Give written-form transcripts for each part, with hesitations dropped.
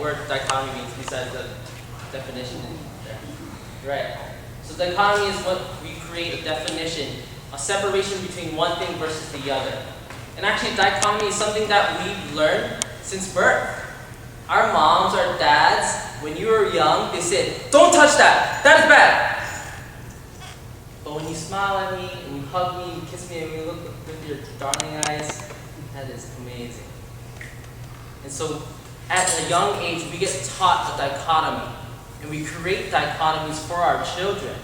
word dichotomy means besides the definition there? Right. So dichotomy is what we create a definition, a separation between one thing versus the other. And actually dichotomy is something that we've learned since birth. Our moms, our dads, when you were young, they said, don't touch that, that is bad. But when you smile at me, and you hug me, and you kiss me, and you look with your darling eyes, that is amazing. And so at a young age, we get taught a dichotomy. And we create dichotomies for our children.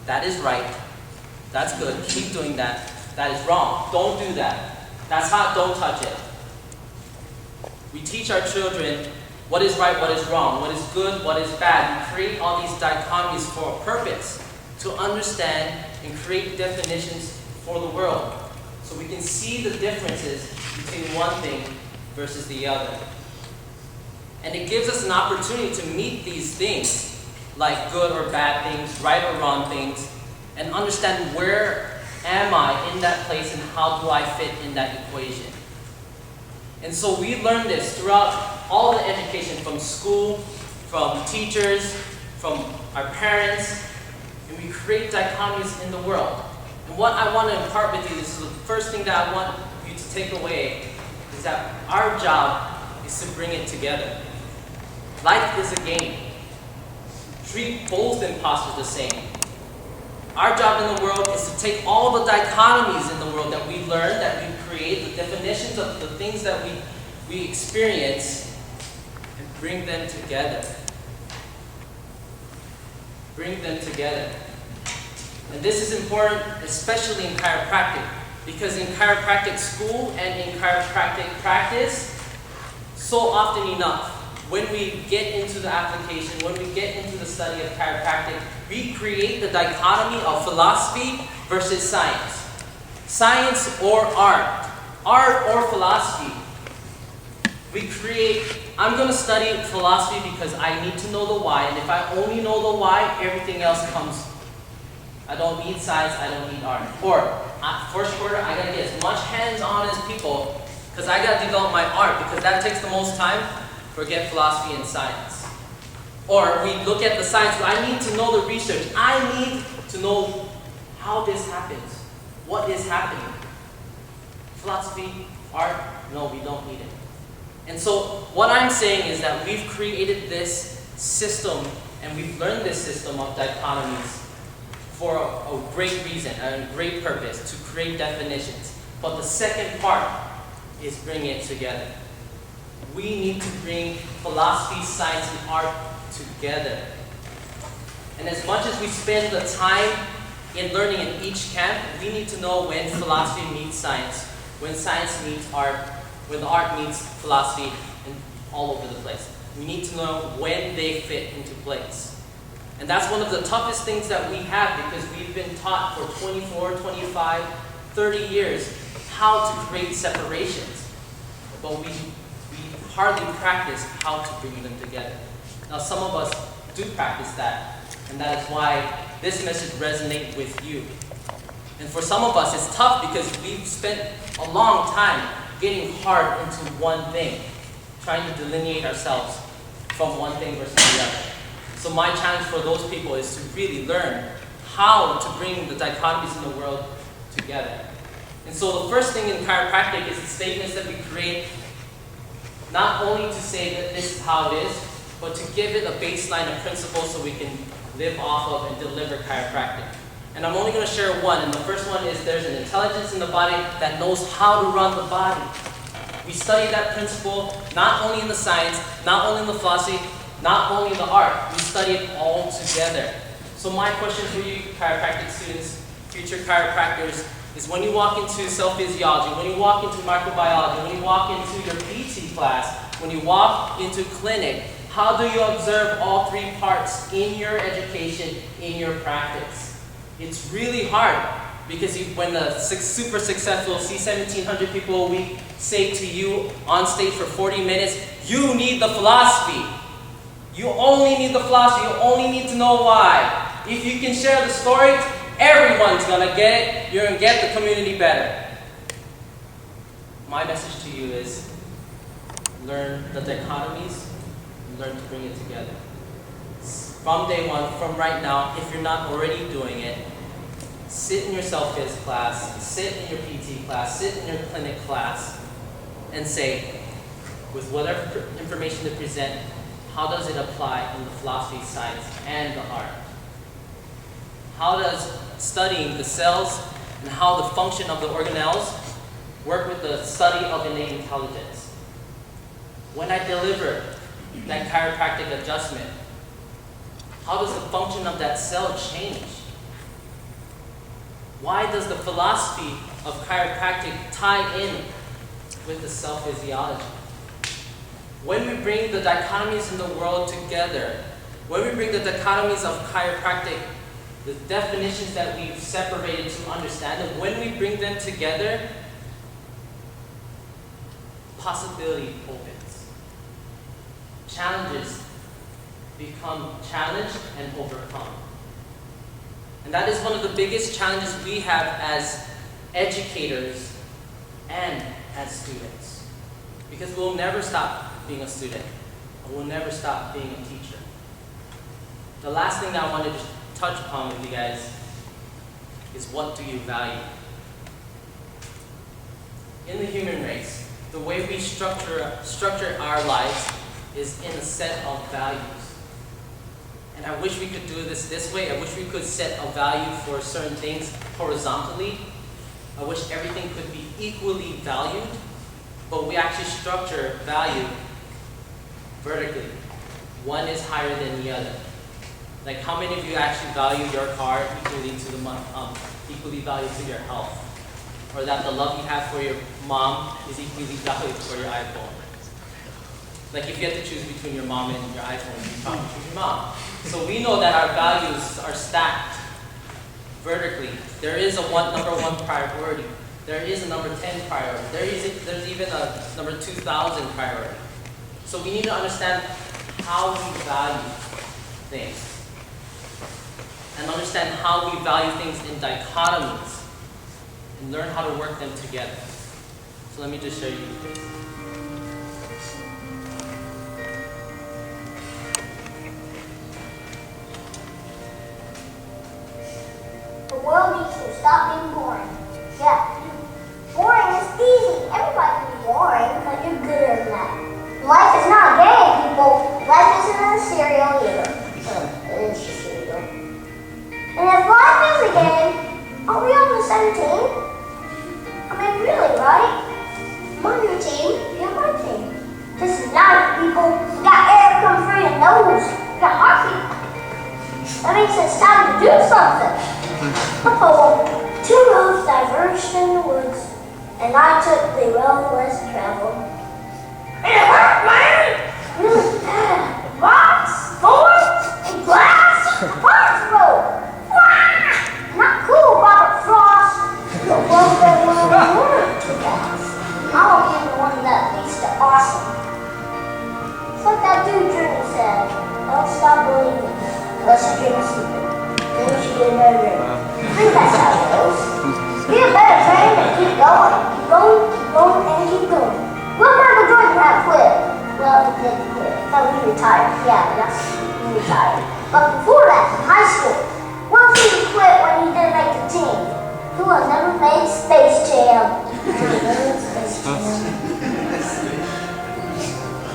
That is right. That's good. Keep doing that. That is wrong. Don't do that. That's hot. Don't touch it. We teach our children what is right, what is wrong, what is good, what is bad. We create all these dichotomies for a purpose, to understand and create definitions for the world. So we can see the differences between one thing versus the other. And it gives us an opportunity to meet these things, like good or bad things, right or wrong things, and understand where am I in that place and how do I fit in that equation. And so we learn this throughout all the education, from school, from teachers, from our parents, and we create dichotomies in the world. And what I want to impart with you, this is the first thing that I want you to take away, is that our job is to bring it together. Life is a game. Treat both imposters the same. Our job in the world is to take all the dichotomies in the world that we learn, that we create, the definitions of the things that we experience, and bring them together. Bring them together. And this is important, especially in chiropractic, because in chiropractic school and in chiropractic practice, so often enough, when we get into the application, when we get into the study of chiropractic, we create the dichotomy of philosophy versus science. Science or art. Art or philosophy. We create, I'm going to study philosophy because I need to know the why, and if I only know the why, everything else comes. I don't need science, I don't need art. Or, first quarter, I got to get as much hands-on as people, because I got to develop my art, because that takes the most time. Forget philosophy and science. Or we look at the science, I need to know the research. I need to know how this happens. What is happening? Philosophy, art, no, we don't need it. And so what I'm saying is that we've created this system, and we've learned this system of dichotomies for a great reason and a great purpose, to create definitions. But the second part is bringing it together. We need to bring philosophy, science, and art together. And as much as we spend the time in learning in each camp, we need to know when philosophy meets science, when science meets art, when the art meets philosophy, and all over the place. We need to know when they fit into place. And that's one of the toughest things that we have, because we've been taught for 24, 25, 30 years how to create separations. But we hardly practice how to bring them together. Now some of us do practice that, and that is why this message resonates with you. And for some of us it's tough because we've spent a long time getting hard into one thing, trying to delineate ourselves from one thing versus the other. So my challenge for those people is to really learn how to bring the dichotomies in the world together. And so the first thing in chiropractic is the statements that we create, not only to say that this is how it is, but to give it a baseline of principles so we can live off of and deliver chiropractic. And I'm only going to share one, and the first one is there's an intelligence in the body that knows how to run the body. We study that principle not only in the science, not only in the philosophy, not only in the art. We study it all together. So my question for you chiropractic students, future chiropractors, is when you walk into cell physiology, when you walk into microbiology, when you walk into your PT class, when you walk into clinic, how do you observe all three parts in your education, in your practice? It's really hard, because when the super successful C1700 people a week say to you on stage for 40 minutes, you need the philosophy. You only need the philosophy, you only need to know why. If you can share the story, everyone's going to get it. You're going to get the community better. My message to you is learn the dichotomies, and learn to bring it together. From day one, from right now, if you're not already doing it, sit in your self-phys class, sit in your PT class, sit in your clinic class, and say, with whatever information they present, how does it apply in the philosophy, science, and the art? How does studying the cells and how the function of the organelles work with the study of innate intelligence? When I deliver that chiropractic adjustment, how does the function of that cell change? Why does the philosophy of chiropractic tie in with the cell physiology? When we bring the dichotomies in the world together, when we bring the dichotomies of chiropractic, the definitions that we've separated to understand them, when we bring them together, possibility opens. Challenges become challenged and overcome. And that is one of the biggest challenges we have as educators and as students. Because we'll never stop being a student, and we'll never stop being a teacher. The last thing that I wanted to touch upon with you guys is, what do you value? In the human race, the way we structure our lives is in a set of values. And I wish we could do this way. I wish we could set a value for certain things horizontally. I wish everything could be equally valued, but we actually structure value vertically. One is higher than the other. Like, how many of you actually value your car equally to equally valued to your health? Or that the love you have for your mom is equally valued for your iPhone? Like, if you had to choose between your mom and your iPhone, you'd probably choose your mom. So we know that our values are stacked vertically. There is a number one priority. There is a number 10 priority. There's even a number 2,000 priority. So we need to understand how we value things. And understand how we value things in dichotomies. And learn how to work them together. So let me just show you this. The world needs to stop being boring. Yeah. Boring is easy. Everybody can be boring, but you're gooder than that. Life is not a game, people. Life isn't a cereal either. It is a cereal. And if life is a game, are we on the same team? I mean, really, right? I'm on your team, you're on my team. This is life, people. We got air coming through your nose. We got heartbeat. That means it's time to do something. Two roads diverged in the woods, and I took the road less traveled. It hurt, man! Really bad. Rocks, thorns, and glass. Parts road. Not cool, Robert Frost. The one that won't too fast. I won't be the one that leads to awesome. It's like that dude Journey said. Don't stop believing unless you dream of sleeping. Then you should get another dream. I think that's how it goes. Be a better friend and keep going. Keep going, and keep going. Will Michael Jordan have quit? Well, he didn't quit. Oh, he retired. Yeah, he retired. But before that, in high school, once he quit when he didn't make the team. He will never make Space Jam.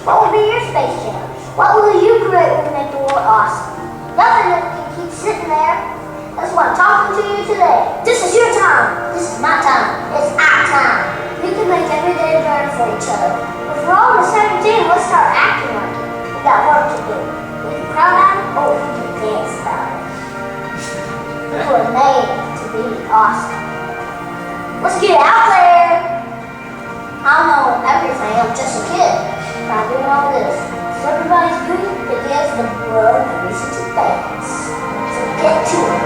What will be your Space Jam? What will you create when you make the world awesome? Nothing that can keep sitting there. That's why I'm talking to you today. This is your time. This is my time. It's our time. We can make every day better for each other. If we're all on the same team, let's start acting like it. We got work to do. We can cry about it, or we can dance about it. We were made to be awesome. Let's get out there. I don't know everything. I'm just a kid. But I'm doing all this. So everybody's good. It gives the world a reason to dance. So get to it.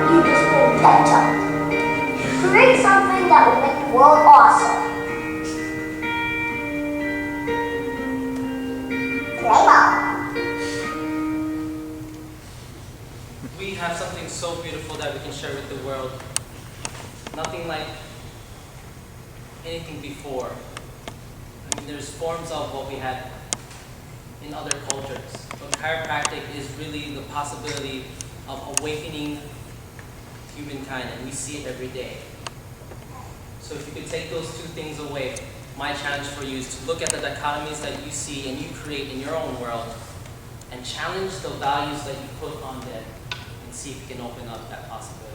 You just put a pep talk. Create something that will make the world awesome. We have something so beautiful that we we can share with the world. Nothing like anything before. I mean, there's forms of what we had in other cultures, but chiropractic is really the possibility of awakening humankind, and we see it every day. So if you could take those two things away, my challenge for you is to look at the dichotomies that you see and you create in your own world, and challenge the values that you put on them, and see if you can open up that possibility.